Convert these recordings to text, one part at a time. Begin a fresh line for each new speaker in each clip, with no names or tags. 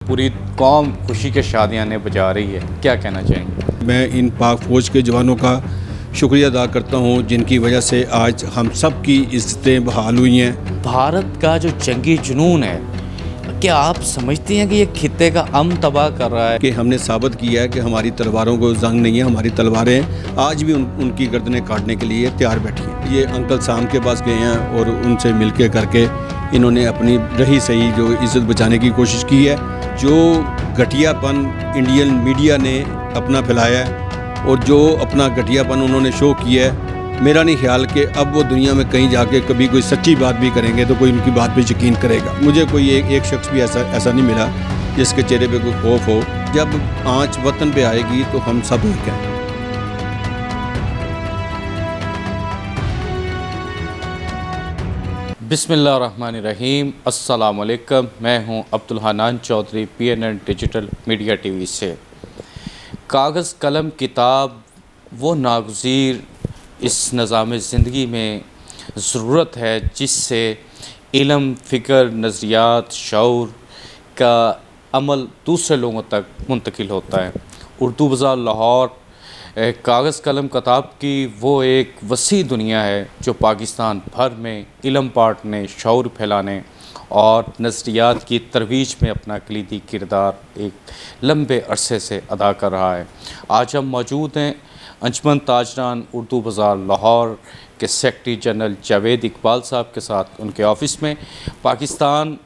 पूरी कौम खुशी के शादियाँ बजा रही है, क्या कहना चाहेंगे?
मैं इन पाक फ़ौज के जवानों का शुक्रिया अदा करता हूँ जिनकी वजह से आज हम सब की इज़्ज़तें बहाल हुई हैं।
भारत का जो जंगी जुनून है, क्या आप समझते हैं कि ये खित्ते का अमन तबाह कर रहा है?
कि हमने साबित किया है कि हमारी तलवारों को जंग नहीं है, हमारी तलवारें आज भी उनकी गर्दनें काटने के लिए तैयार बैठी हैं। ये अंकल साम के पास गए हैं और उनसे मिल के करके इन्होंने अपनी रही सही जो इज़्ज़त बचाने की कोशिश की है। जो घटियापन इंडियन मीडिया ने अपना फैलाया है और जो अपना घटियापन उन्होंने शो किया है, मेरा नहीं ख्याल कि अब वो दुनिया में कहीं जाके कभी कोई सच्ची बात भी करेंगे तो कोई उनकी बात पे यकीन करेगा। मुझे कोई एक शख्स भी ऐसा नहीं मिला जिसके चेहरे पे कोई खौफ हो। जब आँच वतन पे आएगी तो हम सब एक हैं।
बिस्मिल्लाहिर्रहमानिर्रहीम, अस्सलाम वालेकुम। मैं हूं Abdul Hannan Chaudhry, PNN digital media TV से। कागज़ कलम किताब वो नागज़ीर इस निज़ाम ज़िंदगी में ज़रूरत है जिससे इल्म, फ़िक्र, नज़रियात, शऊर का अमल दूसरे लोगों तक मुंतकिल होता है। उर्दू बाज़ार लाहौर कागज़ कलम किताब की वो एक वसी दुनिया है जो पाकिस्तान भर में इल्म बांटने, शऊर फैलाने और नज़रियात की तरवीज में अपना कलीदी किरदार एक लंबे अरसे से अदा कर रहा है। आज हम मौजूद हैं अंजुमन ताजरान उर्दू बाज़ार लाहौर के सेक्रेटरी जनरल जावेद इकबाल साहब के साथ उनके ऑफ़िस में। पाकिस्तान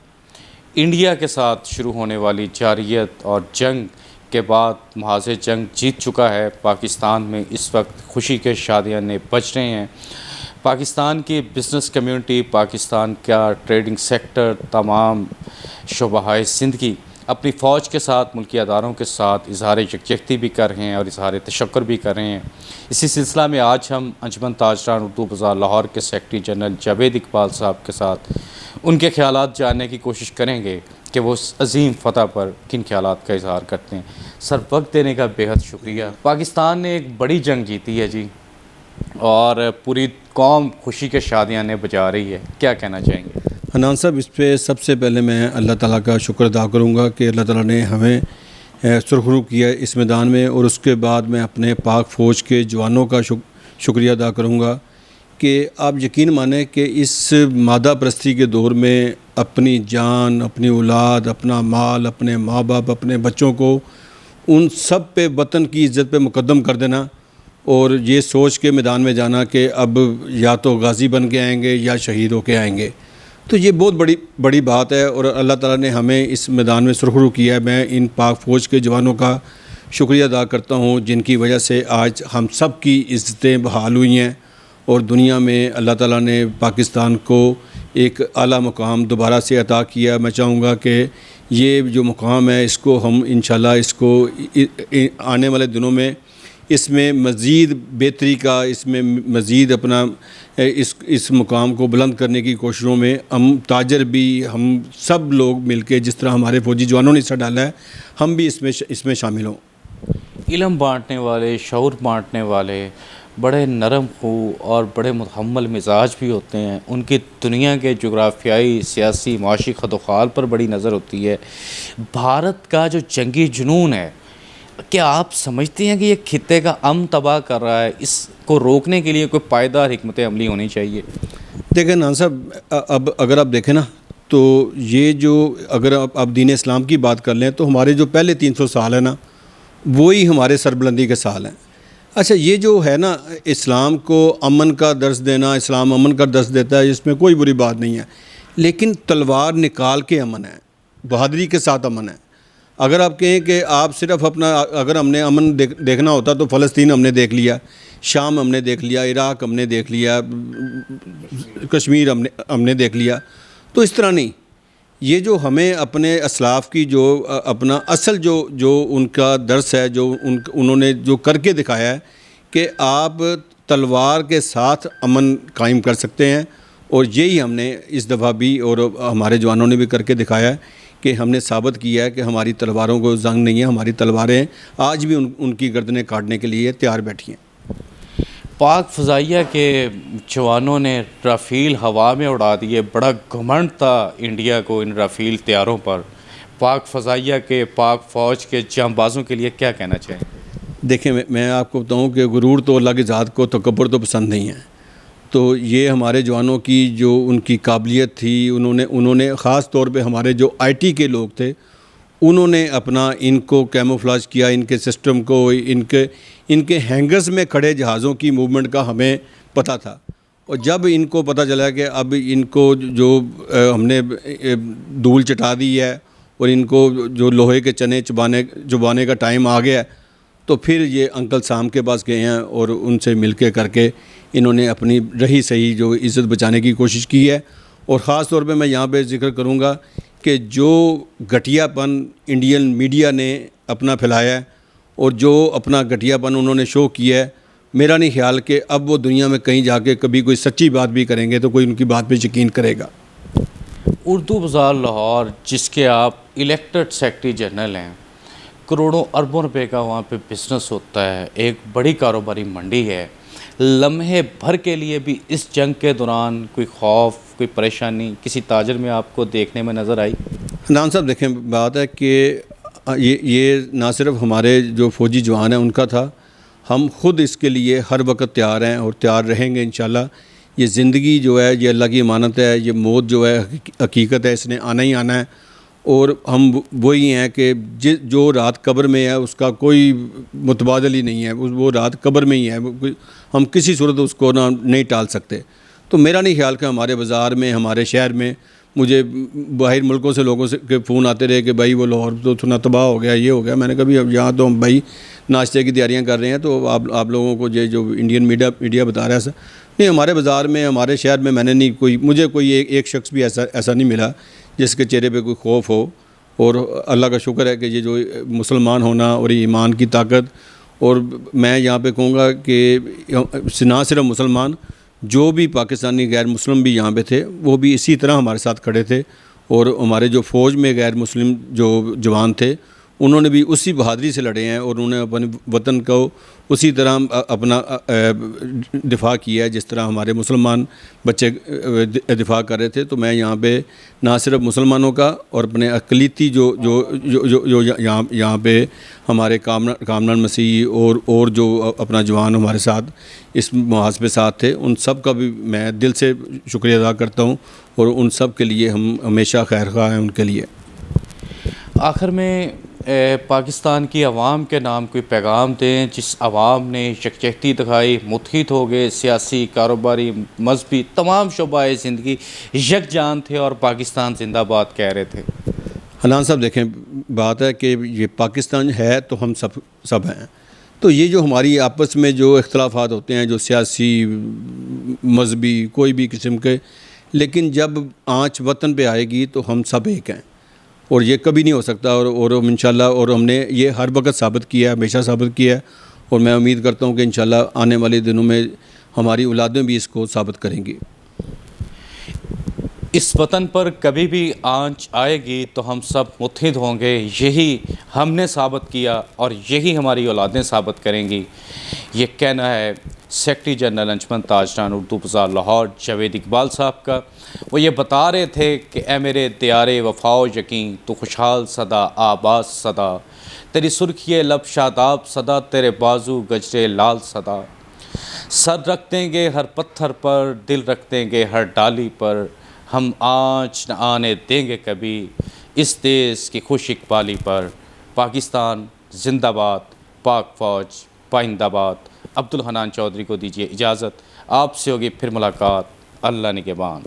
इंडिया के साथ शुरू होने वाली जारियत और जंग के बाद महाज़ जंग जीत चुका है। पाकिस्तान में इस वक्त खुशी के शादियाँ बज रहे हैं। पाकिस्तान की बिज़नेस कम्युनिटी, पाकिस्तान का ट्रेडिंग सेक्टर, तमाम शोबाए ज़िंदगी अपनी फ़ौज के साथ, मुल्की अदारों के साथ इज़हार यकजहती भी कर रहे हैं और इज़हार तशक्कुर भी कर रहे हैं। इसी सिलसिला में आज हम अंजुमन ताजरान उर्दू बाज़ार लाहौर के सेक्रेटरी जनरल जावेद इकबाल साहब के साथ उनके ख़यालात जानने की कोशिश करेंगे कि वो उस अजीम फ़तह पर किन ख़यालात का इज़हार करते हैं। सर, वक्त देने का बेहद शुक्रिया। पाकिस्तान ने एक बड़ी जंग जीती है जी, और पूरी कौम खुशी के शादियाँ बजा रही है, क्या कहना चाहेंगे?
हन्नान साहब, इस पे सबसे पहले मैं अल्लाह ताला का शुक्र अदा करूँगा कि अल्लाह ताला ने हमें सुरखरू किया इस मैदान में, और उसके बाद मैं अपने पाक फ़ौज के जवानों का शुक्रिया अदा करूँगा कि आप यकीन माने कि इस मादा परस्ती के दौर में अपनी जान, अपनी औलाद, अपना माल, अपने माँ बाप, अपने बच्चों को उन सब पे वतन की इज़्ज़त पे मुकद्दम कर देना और ये सोच के मैदान में जाना कि अब या तो गाज़ी बन के आएंगे या शहीद होके आएंगे, तो ये बहुत बड़ी बात है और अल्लाह ताला ने हमें इस मैदान में सुरखरू किया है। मैं इन पाक फ़ौज के जवानों का शुक्रिया अदा करता हूँ जिनकी वजह से आज हम सब की इज़्ज़तें बहाल हुई हैं और दुनिया में अल्लाह ताला ने पाकिस्तान को एक आला मुकाम दोबारा से अता किया। मैं चाहूँगा कि ये जो मुकाम है इसको हम इंशाल्लाह इसको आने वाले दिनों में इसमें मज़ीद बेहतरी का, इसमें मज़ीद अपना इस मुकाम को बुलंद करने की कोशिशों में हम ताजर भी, हम सब लोग मिलके जिस तरह हमारे फ़ौजी जवानों ने हिस्सा डाला है, हम भी इसमें शामिल हों।
इल्म बांटने वाले, शऊर बांटने वाले बड़े नरम खू और बड़े मुतहम्मल मिजाज भी होते हैं। उनकी दुनिया के जोग्राफियाई, सियासी, माशी खदोखाल पर बड़ी नज़र होती है। भारत का जो जंगी जुनून है, क्या आप समझते हैं कि ये खित्ते का अमन तबाह कर रहा है? इसको रोकने के लिए कोई पायदार हिकमत अमली होनी चाहिए।
देखें नान साहब, अब अगर आप देखें ना तो ये जो अगर आप दीन इस्लाम की बात कर लें तो हमारे जो पहले 300 साल है ना, वही हमारे सरबुलंदी के साल हैं। अच्छा, ये जो है ना, इस्लाम को अमन का दर्स देना, इस्लाम अमन का दर्स देता है, इसमें कोई बुरी बात नहीं है, लेकिन तलवार निकाल के अमन है, बहादुरी के साथ अमन है। अगर आप कहें कि आप सिर्फ अपना, अगर हमने अमन देखना होता तो फ़लस्तीन हमने देख लिया, शाम हमने देख लिया, इराक़ हमने देख लिया, कश्मीर हमने देख लिया, तो इस तरह नहीं। ये जो हमें अपने असलाफ़ की जो अपना असल जो उनका दर्स है, जो उन्होंने जो करके दिखाया है कि आप तलवार के साथ अमन कायम कर सकते हैं, और यही हमने इस दफ़ा भी और हमारे जवानों ने भी करके दिखाया है कि हमने साबित किया है कि हमारी तलवारों को जंग नहीं है, हमारी तलवारें आज भी उनकी गर्दनें काटने के लिए तैयार बैठी हैं।
पाक फ़ज़ाइया के जवानों ने राफ़ेल हवा में उड़ा दिए। बड़ा घमंड था इंडिया को इन राफ़ेल तैयारों पर। پاک فضائیہ کے، پاک فوج کے جانبازوں کے لیے کیا کہنا چاہیں؟
دیکھیں میں آپ کو بتاؤں کہ غرور تو اللہ کی ذات کو، تکبر تو پسند نہیں ہے. تو یہ ہمارے جوانوں کی جو ان کی قابلیت تھی، انہوں نے خاص طور پہ ہمارے جو آئی ٹی کے لوگ تھے، انہوں نے اپنا ان کو کیموفلاج کیا، ان کے سسٹم کو، ان کے ہینگرز میں کھڑے جہازوں کی موومنٹ کا ہمیں پتہ تھا. اور جب ان کو پتہ چلا کہ اب ان کو جو ہم نے دھول چٹا دی ہے اور ان کو جو لوہے کے چنے چبانے کا ٹائم آ گیا ہے، تو پھر یہ انکل سام کے پاس گئے ہیں اور ان سے مل کے کر کے انہوں نے اپنی رہی صحیح جو عزت بچانے کی کوشش کی ہے. اور خاص طور پہ میں یہاں پہ ذکر کروں گا کہ جو گھٹیا پن انڈین میڈیا نے اپنا پھیلایا ہے اور جو اپنا گھٹیا پن انہوں نے شو کیا ہے، میرا نہیں خیال کہ اب وہ دنیا میں کہیں جا کے کبھی کوئی سچی بات بھی کریں گے تو کوئی ان کی بات پہ یقین کرے گا.
اردو بازار لاہور، جس کے آپ الیکٹڈ سیکرٹری جنرل ہیں، کروڑوں اربوں روپے کا وہاں پہ بزنس ہوتا ہے، ایک بڑی کاروباری منڈی ہے. لمحے بھر کے لیے بھی اس جنگ کے دوران کوئی خوف، کوئی پریشانی کسی تاجر میں آپ کو دیکھنے میں نظر آئی؟
حنان صاحب دیکھیں، بات ہے کہ یہ نہ صرف ہمارے جو فوجی جوان ہیں ان کا تھا، ہم خود اس کے لیے ہر وقت تیار ہیں اور تیار رہیں گے انشاءاللہ. یہ زندگی جو ہے یہ اللہ کی امانت ہے، یہ موت جو ہے حقیقت ہے، اس نے آنا ہی آنا ہے. اور ہم وہی ہیں کہ جو رات قبر میں ہے اس کا کوئی متبادل ہی نہیں ہے، وہ رات قبر میں ہی ہے، ہم کسی صورت اس کو نہیں ٹال سکتے. تو میرا نہیں خیال کہ ہمارے بازار میں، ہمارے شہر میں، مجھے باہر ملکوں سے لوگوں سے کے فون آتے رہے کہ بھائی وہ لاہور تو اتنا تباہ ہو گیا، یہ ہو گیا. میں نے کہا بھی اب یہاں تو ہم بھائی ناشتے کی تیاریاں کر رہے ہیں، تو آپ لوگوں کو یہ جو انڈین میڈیا بتا رہا ہے نہیں، ہمارے بازار میں، ہمارے شہر میں میں نے نہیں مجھے کوئی ایک شخص بھی ایسا نہیں ملا جس کے چہرے پہ کوئی خوف ہو. اور اللہ کا شکر ہے کہ یہ جو مسلمان ہونا اور ایمان کی طاقت، اور میں یہاں پہ کہوں گا کہ نہ صرف مسلمان، جو بھی پاکستانی غیر مسلم بھی یہاں پہ تھے وہ بھی اسی طرح ہمارے ساتھ کھڑے تھے. اور ہمارے جو فوج میں غیر مسلم جو جوان تھے انہوں نے بھی اسی بہادری سے لڑے ہیں اور انہوں نے اپنے وطن کو اسی طرح اپنا دفاع کیا ہے جس طرح ہمارے مسلمان بچے دفاع کر رہے تھے. تو میں یہاں پہ نہ صرف مسلمانوں کا اور اپنے اقلیتی جو یہاں پہ ہمارے کامران مسیح اور جو اپنا جوان ہمارے ساتھ اس محاذ پہ ساتھ تھے، ان سب کا بھی میں دل سے شکریہ ادا کرتا ہوں اور ان سب کے لیے ہم ہمیشہ خیر خواہ ہیں ان کے لیے.
آخر میں پاکستان کی عوام کے نام کوئی پیغام دیں جس عوام نے یکجہتی دکھائی، متحد ہو گئے، سیاسی، کاروباری، مذہبی تمام شعبۂ زندگی یکجان تھے اور پاکستان زندہ باد کہہ رہے تھے.
حنان صاحب دیکھیں، بات ہے کہ یہ پاکستان ہے تو ہم سب ہیں. تو یہ جو ہماری آپس میں جو اختلافات ہوتے ہیں، جو سیاسی، مذہبی، کوئی بھی قسم کے، لیکن جب آنچ وطن پہ آئے گی تو ہم سب ایک ہیں اور یہ کبھی نہیں ہو سکتا. اور ہم انشاءاللہ، اور ہم نے یہ ہر وقت ثابت کیا ہے، ہمیشہ ثابت کیا ہے، اور میں امید کرتا ہوں کہ انشاءاللہ آنے والے دنوں میں ہماری اولادیں بھی اس کو ثابت کریں گی.
اس وطن پر کبھی بھی آنچ آئے گی تو ہم سب متحد ہوں گے، یہی ہم نے ثابت کیا اور یہی ہماری اولادیں ثابت کریں گی. یہ کہنا ہے سیکرٹری جنرل انجمن تاجران اردو بازار لاہور جاوید اقبال صاحب کا. وہ یہ بتا رہے تھے کہ اے میرے دیار وفا و یقین، تو خوشحال صدا آباد صدا، تیری سرخی لب شاداب صدا، تیرے بازو گجرے لال صدا. سر رکھ دیں گے ہر پتھر پر، دل رکھ دیں گے ہر ڈالی پر، ہم آنچ نہ آنے دیں گے کبھی اس دیس کی خوش اقبالی پر. پاکستان زندہ باد، پاک فوج پائندہ باد. عبدالحنان چودھری کو دیجیے اجازت، آپ سے ہوگی پھر ملاقات. اللہ نگہبان.